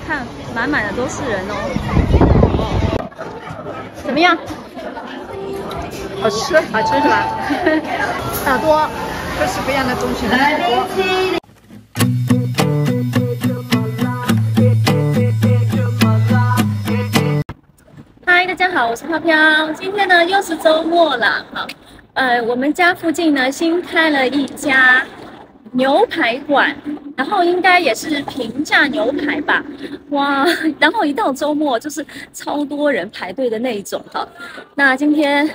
看，满满的都是人哦。怎么样？好吃，好吃是吧？耳朵，各式各样的东西很多。嗨，大家好，我是飘飘。今天呢又是周末了，好，我们家附近呢新开了一家牛排馆，然后应该也是平价牛排吧，哇！然后一到周末就是超多人排队的那一种哈。那今天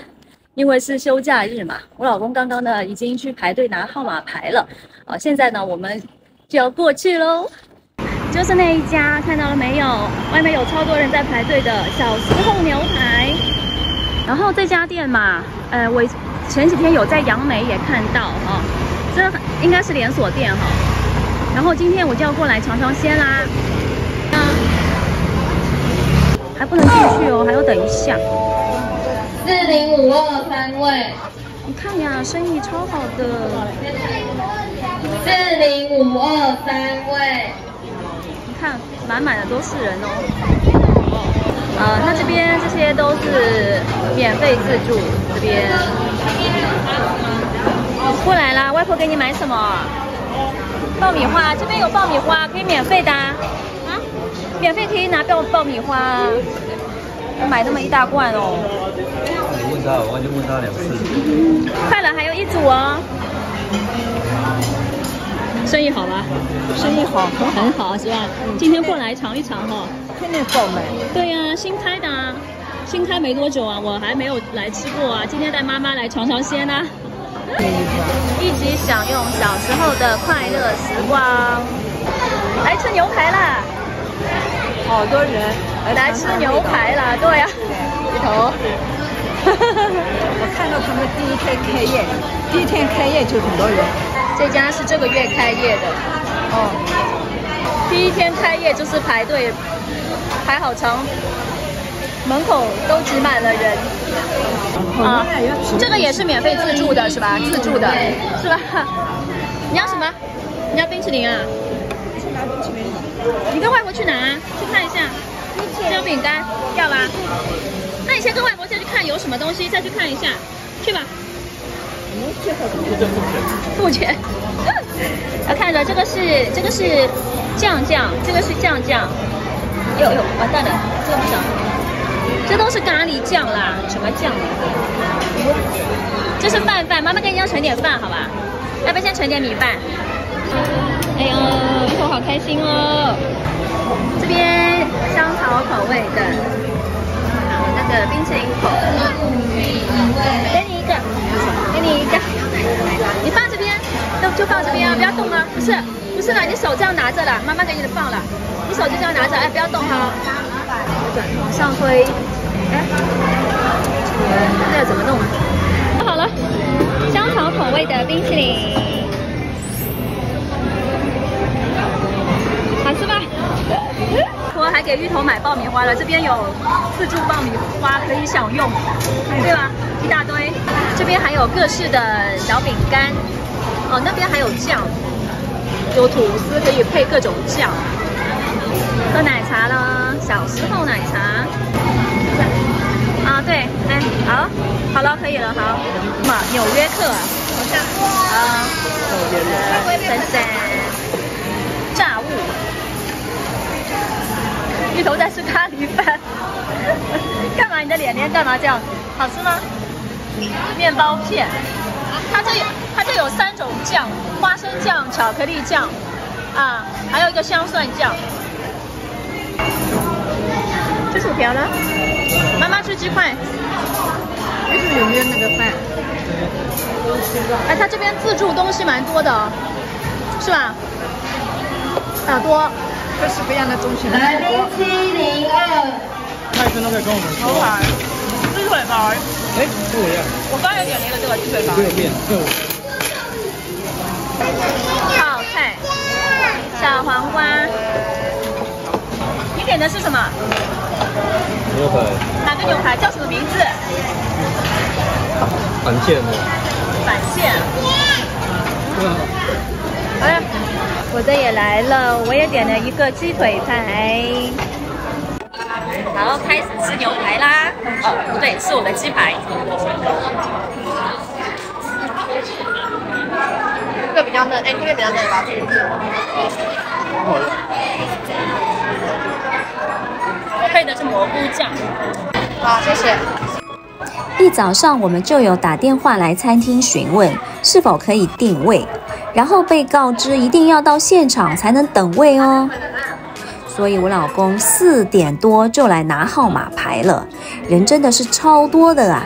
因为是休假日嘛，我老公刚刚呢已经去排队拿号码牌了，现在呢我们就要过去喽。就是那一家，看到了没有？外面有超多人在排队的小时候牛排。然后这家店嘛，我前几天有在杨梅也看到哈。这应该是连锁店哈，然后今天我就要过来尝尝鲜啦。还不能进去哦，还要等一下。40523位，你看呀，生意超好的。40523位，你看满满的都是人哦。那这边这些都是免费自助，这边。过来啦，外婆给你买什么？爆米花，这边有爆米花，可以免费的啊，免费可以拿爆米花，买那么一大罐哦。你问他，我已经问他2次。快了，还有1组哦。生意好吧？生意好，很好是吧？今天过来尝一尝哈。天天爆满。对呀，新开的啊，新开没多久啊，我还没有来吃过啊。今天带妈妈来尝尝鲜啊。一起享用小时候的快乐时光，来吃牛排啦！好多人来吃牛排啦，对呀，鱼头。我看到他们第一天开业就很多人。这家是这个月开业的，哦，第一天开业就是排队排好长，门口都挤满了人。啊，这个也是免费自助的是吧？自助的是吧？你要什么？你要冰淇淋啊？去拿冰淇淋。你跟外婆去拿，去看一下。这有饼干，要吧？那你先跟外婆再去看有什么东西，再去看一下，去吧。付钱。要看着这个是酱，这个是酱。哟，完蛋了，这个不少。这都是咖喱酱啦，什么酱？这是饭，妈妈给你要盛点饭，好吧？要不要先盛点米饭？哎呦，芋头好开心哦！这边香草口味的，那个冰淇淋口，给你一个，你放这边，就放这边啊，不要动啊！不是啦，你手这样拿着啦，妈妈给你的放了，你手就这样拿着，哎，不要动哈。往上推，哎，这个怎么弄？好了，香草口味的冰淇淋，好吃吧？我还给芋头买爆米花了，这边有自助爆米花可以享用，对吧？一大堆，这边还有各式的小饼干，哦，那边还有酱，有吐司可以配各种酱。喝奶茶了，小时候奶茶。啊，对，哎，好了，可以了，好。嘛，纽约客啊，等，炸物。芋头在吃咖喱饭，干嘛？你的脸干嘛这样？好吃吗？面包片，它这有3种酱：花生酱、巧克力酱，啊，还有一个香蒜酱。吃薯条了，妈妈吃鸡块。这是有没有那个饭？哎，它这边自助东西蛮多的哦，是吧？耳朵，各式各样的东西很来多。0702。泰森都可以跟我们说。牛排，鸡腿排。哎，跟我一样。我刚才点了一个这个鸡腿排。没有变。泡菜，小黄瓜。你点的是什么？牛排。哪个牛排？叫什么名字？板腱的。板腱。对啊。哎，我这也来了，我也点了一个鸡腿排。好，开始吃牛排啦。哦，不对，是我的鸡排。这个比较嫩，哎，这个比较嫩吧？配的是蘑菇酱。好，谢谢。一早上我们就有打电话来餐厅询问是否可以订位，然后被告知一定要到现场才能等位哦。所以我老公4点多就来拿号码牌了，人真的是超多的啊！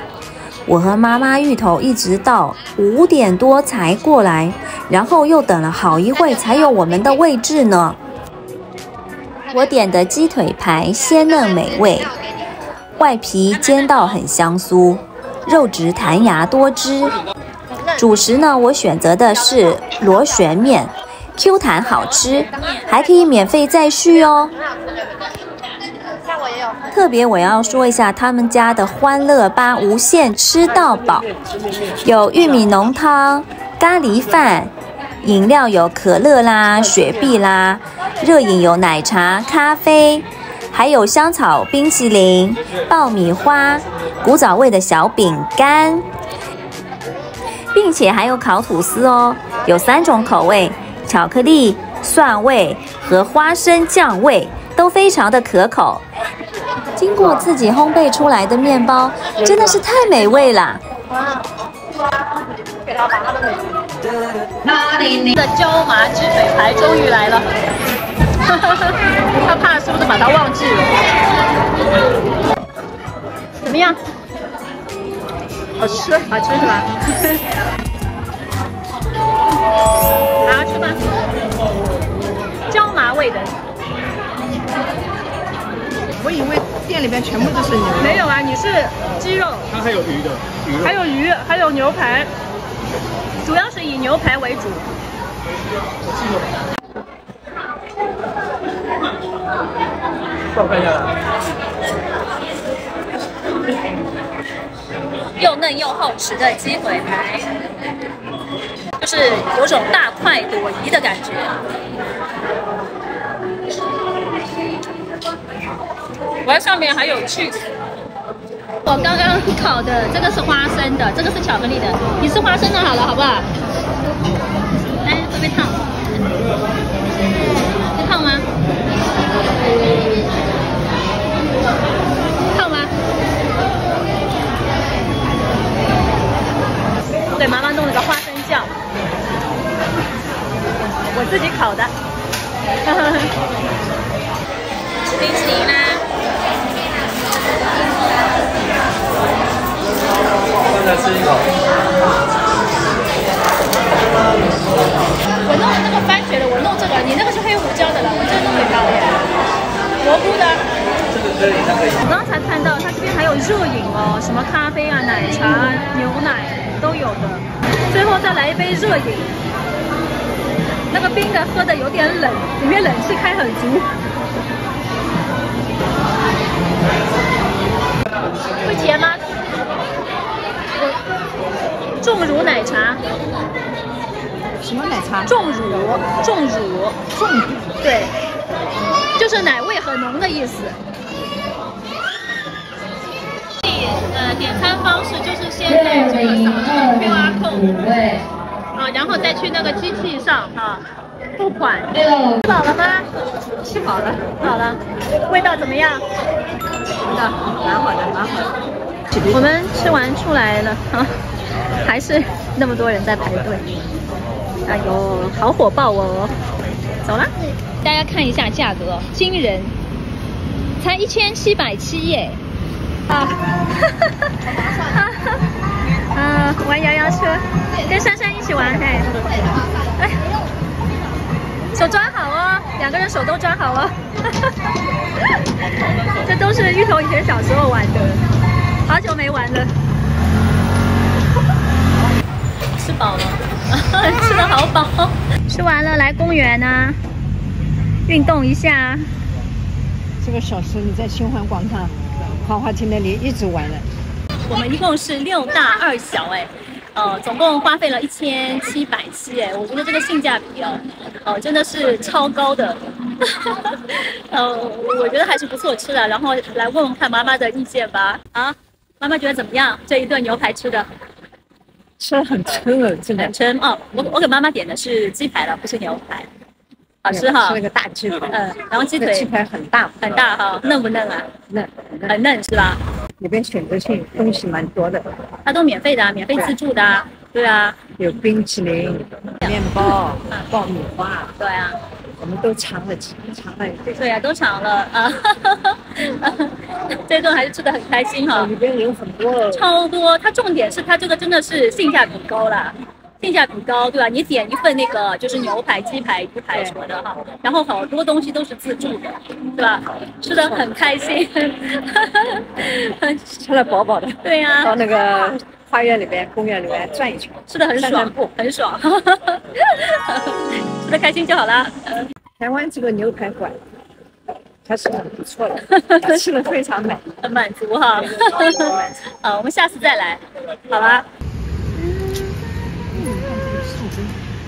我和妈妈芋头一直到5点多才过来，然后又等了好一会才有我们的位置呢。我点的鸡腿排鲜嫩美味，外皮煎到很香酥，肉质弹牙多汁。主食呢，我选择的是螺旋面，Q 弹好吃，还可以免费再续哦。特别我要说一下他们家的欢乐吧无限吃到饱，有玉米浓汤、咖喱饭，饮料有可乐啦、雪碧啦，热饮有奶茶、咖啡，还有香草冰淇淋、爆米花、古早味的小饼干，并且还有烤吐司哦，有3种口味，巧克力、蒜味和花生酱味，都非常的可口。经过自己烘焙出来的面包真的是太美味了。的椒麻鸡腿排终于来了，他怕是不是把它忘记了？怎么样？好吃，好吃是吧？好吃吗？椒麻味的。我以为店里边全部都是牛肉。没有啊，你是鸡肉。它还有鱼的，鱼肉。还有鱼，还有牛排，主要是以牛排为主。我看一下。又嫩又厚实的鸡腿排，就是有种大快朵颐的感觉。我在上面还有 cheese。我刚刚烤的这个是花生的，这个是巧克力的。你吃花生的好了，好不好？来，会不会烫？会烫吗？烫吗？给妈妈弄了个花生酱，我自己烤的。吃冰淇淋啦！再吃一口。我弄那个番茄的，我弄这个，你那个是黑胡椒的了，我这弄给他了呀。蘑菇的。这个可以，那可以。我刚才看到它这边还有热饮哦，什么咖啡啊、奶茶、牛奶都有的。最后再来一杯热饮，那个冰的喝的有点冷，里面冷气开很足。会甜吗？重乳奶茶。什么奶茶？重乳，对，就是奶味很浓的意思。点餐方式就是先在这个扫这个 QR code，啊，然后再去那个机器上啊付款。吃饱了吗？吃饱了，好了，味道怎么样？味道蛮好的，蛮好的。我们吃完出来了啊，还是那么多人在排队。哎呦，好火爆哦！走了，大家看一下价格，惊人，才1770耶！啊，玩摇摇车，跟珊珊一起玩，哎，哎，手抓好哦，2个人手都抓好哦。这都是芋头以前小时候玩的，好久没玩了。吃饱了，吃得好饱。吃完了来公园啊，运动一下。这个小时你在新环广场、滑滑梯那里一直玩了。我们一共是6大2小哎，总共花费了1770哎，我觉得这个性价比真的是超高的。我觉得还是不错吃的，然后来问问看妈妈的意见吧。啊，妈妈觉得怎么样？这一顿牛排吃的？吃得很撑了，真的很撑哦。我给妈妈点的是鸡排了，不是牛排。好吃哈，吃了个大鸡排，然后鸡腿鸡排很大很大哈，嫩不嫩啊？嫩，很嫩是吧？里边选择性东西蛮多的，它都免费的，免费自助的，对啊，有冰淇淋、面包、爆米花，对啊，我们都尝了，对啊，都尝了啊，这顿还是吃的很开心哈。里边有很多，超多，它重点是它这个真的是性价比高啦。性价比高，对吧？你点一份那个就是牛排、鸡排、鱼排什么的哈，然后好多东西都是自助的，对吧？吃的很开心，吃了饱饱的。对呀、到那个花园里边、公园里面转一圈，吃的很爽，很爽，吃的开心就好了。台湾这个牛排馆还是很不错的，吃的非常满，很满足哈。好，我们下次再来，好吧？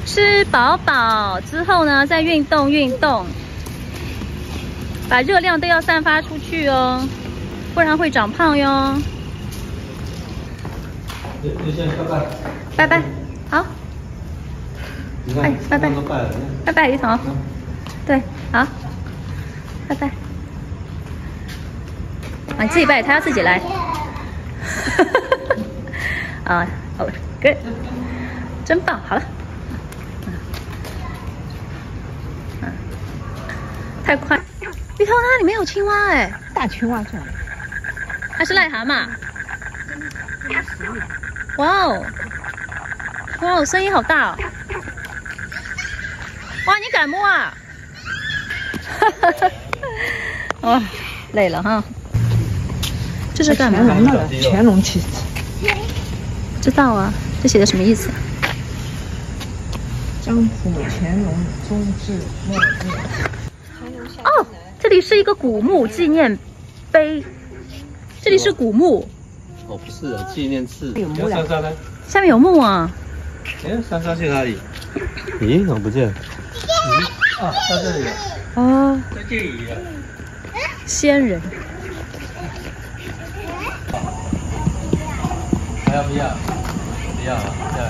吃饱饱之后呢，再运动，把热量都要散发出去哦，不然会长胖哟。拜拜，好。哎，拜拜，拜拜，李总。对，好，拜拜。啊，你自己拜，他要自己来。啊，哦 ，good， 真棒，好了。太快！鱼头它里面有青蛙哎，大青蛙这样，还是癞蛤蟆？哇哦，哇哦，声音好大哦！哇，你敢摸啊？哇，累了哈。这是干嘛？乾隆旗帜。知道啊，这写的什么意思？张府乾隆中至末日。哦，这里是一个古墓纪念碑，这里是古墓。哦，不是啊，纪念册。有墓珊珊呢？下面有墓啊。哎，珊珊去哪里？咦，怎么不见？啊，在这里。哦，在这里。仙人。还要不要？不要啊，不要。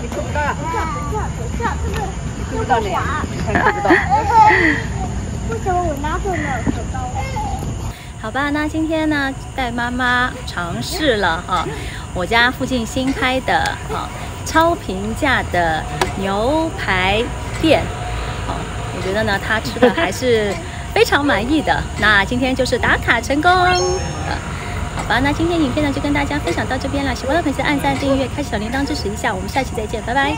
不知道脸，你看不知道。为什么我拿会没有手刀？好吧，那今天呢，带妈妈尝试了我家附近新开的超平价的牛排店，我觉得呢，她吃的还是非常满意的。那今天就是打卡成功。好吧，那今天影片呢就跟大家分享到这边了。喜欢的粉丝按赞、订阅、开启小铃铛支持一下。我们下期再见，拜拜。